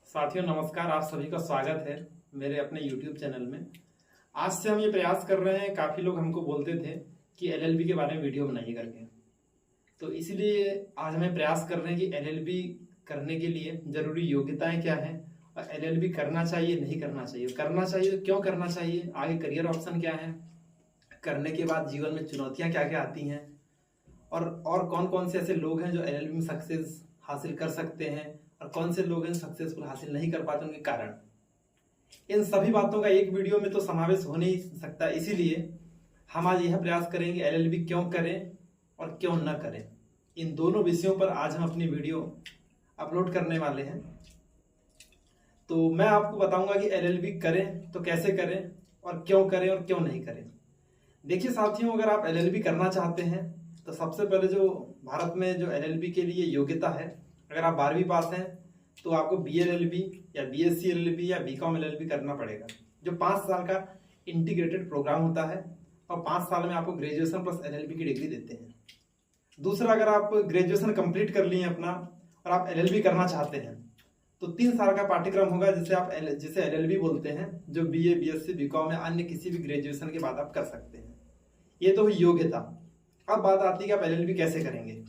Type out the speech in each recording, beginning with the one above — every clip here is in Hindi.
साथियों नमस्कार, आप सभी का स्वागत है मेरे अपने YouTube चैनल में। आज से हम ये प्रयास कर रहे हैं, काफ़ी लोग हमको बोलते थे कि एलएलबी के बारे में वीडियो बनाइए करके, तो इसीलिए आज हमें प्रयास कर रहे हैं कि एलएलबी करने के लिए ज़रूरी योग्यताएं क्या हैं और एलएलबी करना चाहिए नहीं करना चाहिए तो क्यों करना चाहिए, आगे करियर ऑप्शन क्या है, करने के बाद जीवन में चुनौतियाँ क्या क्या आती हैं और कौन कौन से ऐसे लोग हैं जो एलएलबी में सक्सेस हासिल कर सकते हैं और कौन से लोग हैं सक्सेसफुल हासिल नहीं कर पाते उनके कारण। इन सभी बातों का एक वीडियो में तो समावेश हो नहीं सकता, इसीलिए हम आज यह प्रयास करेंगे एलएलबी क्यों करें और क्यों न करें। इन दोनों विषयों पर आज हम अपनी वीडियो अपलोड करने वाले हैं। तो मैं आपको बताऊंगा कि एलएलबी करें तो कैसे करें और क्यों नहीं करें। देखिए साथियों, अगर आप एलएलबी करना चाहते हैं तो सबसे पहले जो भारत में जो एलएलबी के लिए योग्यता है, अगर आप 12वीं पास हैं तो आपको बीएलएलबी या बीएससी एलएलबी या बीकॉम एलएलबी करना पड़ेगा, जो 5 साल का इंटीग्रेटेड प्रोग्राम होता है और 5 साल में आपको ग्रेजुएशन प्लस एलएलबी की डिग्री देते हैं। दूसरा, अगर आप ग्रेजुएशन कंप्लीट कर लिए अपना और आप एलएलबी करना चाहते हैं तो 3 साल का पाठ्यक्रम होगा जिसे एलएलबी बोलते हैं, जो बीए बीएससी बीकॉम या अन्य किसी भी ग्रेजुएशन के बाद आप कर सकते हैं। ये तो हुई योग्यता। अब बात आती है कि आप एलएलबी कैसे करेंगे।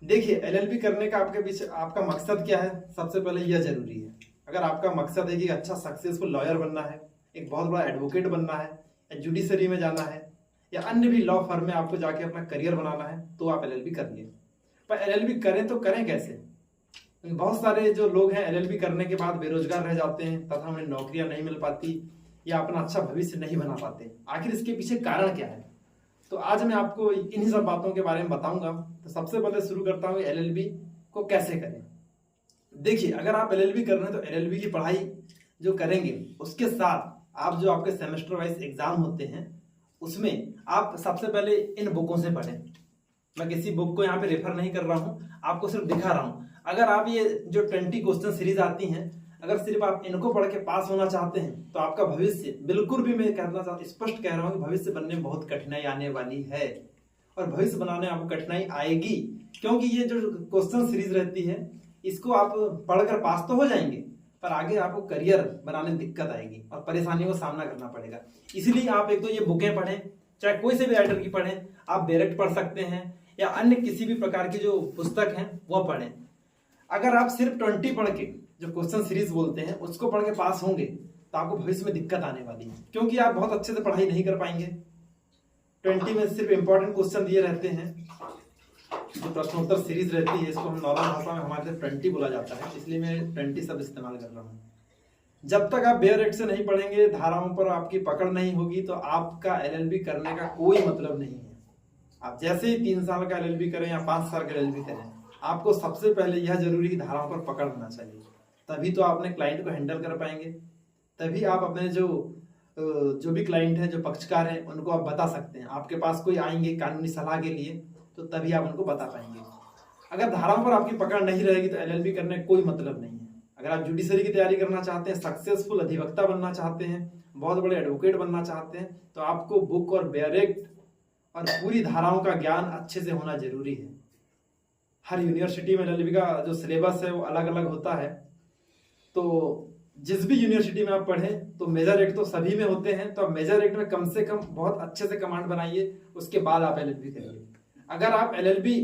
देखिए, एलएलबी करने का आपके पीछे आपका मकसद क्या है, सबसे पहले यह जरूरी है। अगर आपका मकसद है कि अच्छा सक्सेसफुल लॉयर बनना है, एक बहुत बड़ा एडवोकेट बनना है या जुडिशरी में जाना है या अन्य भी लॉ फर्म में आपको जाके अपना करियर बनाना है, तो आप एलएलबी करिए। पर एलएलबी करें तो करें कैसे। बहुत सारे जो लोग हैं एलएलबी करने के बाद बेरोजगार रह जाते हैं तथा उन्हें नौकरियां नहीं मिल पाती या अपना अच्छा भविष्य नहीं बना पाते। आखिर इसके पीछे कारण क्या है, तो आज मैं आपको इन्हीं सब बातों के बारे में बताऊंगा। तो सबसे पहले शुरू करता हूँ एलएलबी को कैसे करें। देखिए, अगर आप एलएलबी कर रहे हैं तो एलएलबी की पढ़ाई जो करेंगे उसके साथ आप जो आपके सेमेस्टर वाइज एग्जाम होते हैं उसमें आप सबसे पहले इन बुकों से पढ़ें। मैं किसी बुक को यहाँ पे रेफर नहीं कर रहा हूँ, आपको सिर्फ दिखा रहा हूँ। अगर आप ये जो 20 क्वेश्चन सीरीज आती हैं, अगर सिर्फ आप इनको पढ़ के पास होना चाहते हैं तो आपका भविष्य बिल्कुल भी, मैं स्पष्ट कह रहा हूँ कि भविष्य बनने में बहुत कठिनाई आने वाली है और भविष्य बनाने में आपको कठिनाई आएगी, क्योंकि ये जो क्वेश्चन सीरीज रहती है इसको आप पढ़कर पास तो हो जाएंगे पर आगे आपको करियर बनाने में दिक्कत आएगी और परेशानियों का सामना करना पड़ेगा। इसीलिए आप एक तो ये बुकें पढ़ें, चाहे कोई से भी राइटर की पढ़ें, आप डायरेक्ट पढ़ सकते हैं या अन्य किसी भी प्रकार की जो पुस्तक है वो पढ़ें। अगर आप सिर्फ 20 पढ़ के जो क्वेश्चन सीरीज बोलते हैं उसको पढ़ के पास होंगे तो आपको भविष्य में दिक्कत आने वाली है, क्योंकि आप बहुत अच्छे से पढ़ाई नहीं कर पाएंगे। 20 में सिर्फ इंपॉर्टेंट क्वेश्चन दिए रहते हैं, जो प्रश्नोत्तर सीरीज रहती है, इसको हम नॉर्मल भाषा में हमारे 20 बोला जाता है, इसलिए मैं 20 शब्द इस्तेमाल कर रहा हूँ। जब तक आप बेयर से नहीं पढ़ेंगे, धाराओं पर आपकी पकड़ नहीं होगी, तो आपका एलएलबी करने का कोई मतलब नहीं है। आप जैसे ही 3 साल का एलएलबी करें या 5 साल का एलएलबी करें, आपको सबसे पहले यह जरूरी कि धाराओं पर पकड़ होना चाहिए, तभी तो आप अपने क्लाइंट को हैंडल कर पाएंगे, तभी आप अपने जो भी क्लाइंट है, जो पक्षकार हैं, उनको आप बता सकते हैं। आपके पास कोई आएंगे कानूनी सलाह के लिए तो तभी आप उनको बता पाएंगे। अगर धाराओं पर आपकी पकड़ नहीं रहेगी तो एलएलबी करने का कोई मतलब नहीं है। अगर आप जुडिशरी की तैयारी करना चाहते हैं, सक्सेसफुल अधिवक्ता बनना चाहते हैं, बहुत बड़े एडवोकेट बनना चाहते हैं, तो आपको बुक और डायरेक्ट और पूरी धाराओं का ज्ञान अच्छे से होना जरूरी है। हर यूनिवर्सिटी में एलएलबी का जो सिलेबस है वो अलग अलग होता है, तो जिस भी यूनिवर्सिटी में आप पढ़ें तो मेजर एक्ट तो सभी में होते हैं, तो आप मेजर एक्ट में कम से कम बहुत अच्छे से कमांड बनाइए, उसके बाद आप एलएलबी करिए। अगर आप एलएलबी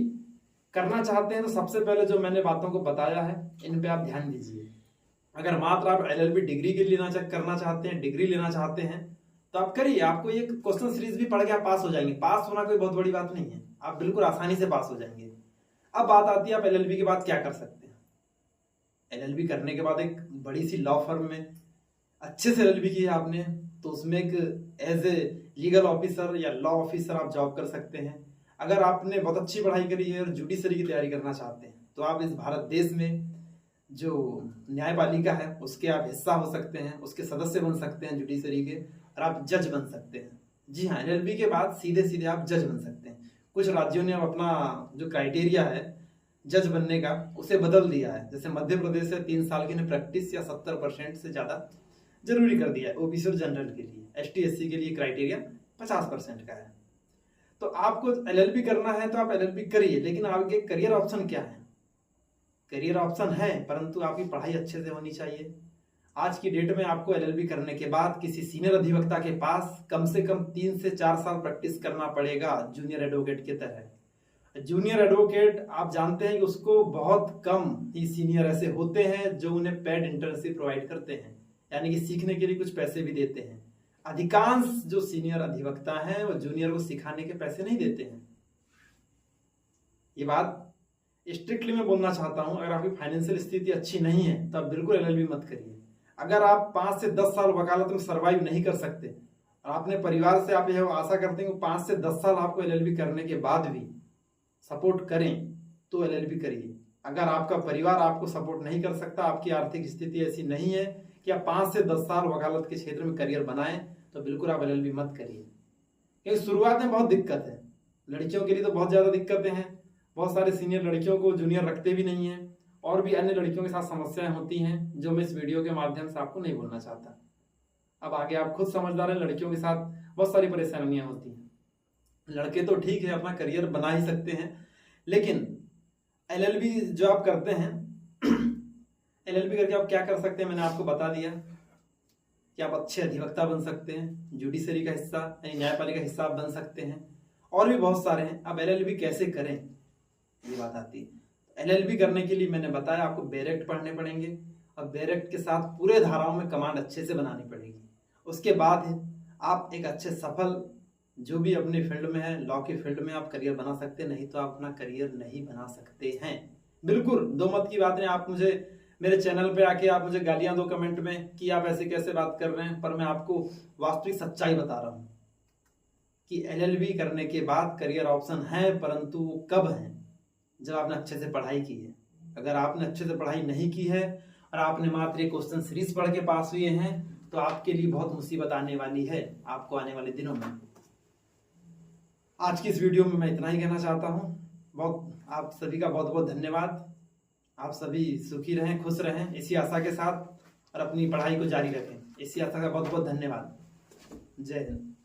करना चाहते हैं तो सबसे पहले जो मैंने बातों को बताया है इन पे आप ध्यान दीजिए। अगर मात्र आप एलएलबी डिग्री के लिए करना चाहते हैं, डिग्री लेना चाहते हैं, तो आप करिए। आपको ये क्वेश्चन सीरीज भी पढ़ के आप पास हो जाएंगे। पास होना कोई बहुत बड़ी बात नहीं है, आप बिल्कुल आसानी से पास हो जाएंगे। अब बात आती है आप एलएलबी के बाद क्या कर सकते हैं। एलएलबी करने के बाद एक बड़ी सी लॉ फर्म में अच्छे से एलएलबी की आपने, तो उसमें एक एज ए लीगल ऑफिसर या लॉ ऑफिसर आप जॉब कर सकते हैं। अगर आपने बहुत अच्छी पढ़ाई करी है और जुडिशरी की तैयारी करना चाहते हैं तो आप इस भारत देश में जो न्यायपालिका है उसके आप हिस्सा हो सकते हैं, उसके सदस्य बन सकते हैं जुडिशरी के, और आप जज बन सकते हैं। जी हाँ, एलएलबी के बाद सीधे सीधे आप जज बन सकते हैं। कुछ राज्यों ने अपना जो क्राइटेरिया है जज बनने का उसे बदल दिया है। जैसे मध्य प्रदेश से 3 साल की प्रैक्टिस या 70% से ज्यादा जरूरी कर दिया है ओबीसी और जनरल के लिए। एसटी एससी के लिए क्राइटेरिया 50% का है। तो आपको एलएलबी करना है तो आप एलएलबी करिए, लेकिन आपके करियर ऑप्शन क्या है। करियर ऑप्शन है, परंतु आपकी पढ़ाई अच्छे से होनी चाहिए। आज की डेट में आपको एलएलबी करने के बाद किसी सीनियर अधिवक्ता के पास कम से कम 3 से 4 साल प्रैक्टिस करना पड़ेगा जूनियर एडवोकेट की तरह। जूनियर एडवोकेट आप जानते हैं कि उसको बहुत कम ही सीनियर ऐसे होते हैं जो उन्हें पेड इंटर्नशिप प्रोवाइड करते हैं, यानी कि सीखने के लिए कुछ पैसे भी देते हैं। अधिकांश जो सीनियर अधिवक्ता हैं वो जूनियर को सिखाने के पैसे नहीं देते हैं। ये बात स्ट्रिक्टली मैं बोलना चाहता हूं, अगर आपकी फाइनेंशियल स्थिति अच्छी नहीं है तो आप बिल्कुल एलएलबी मत करिए। अगर आप 5 से 10 साल वकालत में सर्वाइव नहीं कर सकते और अपने परिवार से आप यह आशा करते हैं कि 5 से 10 साल आपको एलएलबी करने के बाद भी सपोर्ट करें तो एलएलबी करिए। अगर आपका परिवार आपको सपोर्ट नहीं कर सकता, आपकी आर्थिक स्थिति ऐसी नहीं है कि आप 5 से 10 साल वकालत के क्षेत्र में करियर बनाएं, तो बिल्कुल आप एलएलबी मत करिए। क्योंकि शुरुआत में बहुत दिक्कत है, लड़कियों के लिए तो बहुत ज़्यादा दिक्कतें हैं। बहुत सारे सीनियर लड़कियों को जूनियर रखते भी नहीं हैं, और भी अन्य लड़कियों के साथ समस्याएं होती हैं जो मैं इस वीडियो के माध्यम से आपको नहीं बोलना चाहता। अब आगे आप खुद समझदार हैं, लड़कियों के साथ बहुत सारी परेशानियां होती हैं। लड़के तो ठीक है, अपना करियर बना ही सकते हैं, लेकिन एलएलबी जो आप करते हैं एलएलबी करके आप क्या कर सकते हैं, मैंने आपको बता दिया कि आप अच्छे अधिवक्ता बन सकते हैं, जुडिशरी का हिस्सा यानी न्यायपालिका का हिस्सा आप बन सकते हैं, और भी बहुत सारे हैं। अब एलएलबी कैसे करें ये बात आती है। एलएलबी करने के लिए मैंने बताया आपको बेरेक्ट पढ़ने पड़ेंगे, और बेरेक्ट के साथ पूरे धाराओं में कमांड अच्छे से बनानी पड़ेगी। उसके बाद आप एक अच्छे सफल जो भी अपने फील्ड में है, लॉ के फील्ड में आप करियर बना सकते हैं, नहीं तो आप अपना करियर नहीं बना सकते हैं। बिल्कुल दो मत की बात है। आप मुझे मेरे चैनल पे आके आप मुझे गालियां दो कमेंट में कि आप ऐसे कैसे बात कर रहे हैं, पर मैं आपको वास्तविक सच्चाई बता रहा हूं कि एलएलबी करने के बाद करियर ऑप्शन है, परंतु वो कब है, जब आपने अच्छे से पढ़ाई की है। अगर आपने अच्छे से पढ़ाई नहीं की है और आपने मात्र एक क्वेश्चन सीरीज पढ़ के पास हुए हैं, तो आपके लिए बहुत मुसीबत आने वाली है आपको आने वाले दिनों में। आज की इस वीडियो में मैं इतना ही कहना चाहता हूँ। आप सभी का बहुत बहुत धन्यवाद। आप सभी सुखी रहें, खुश रहें, इसी आशा के साथ, और अपनी पढ़ाई को जारी रखें, इसी आशा का बहुत बहुत धन्यवाद। जय हिंद।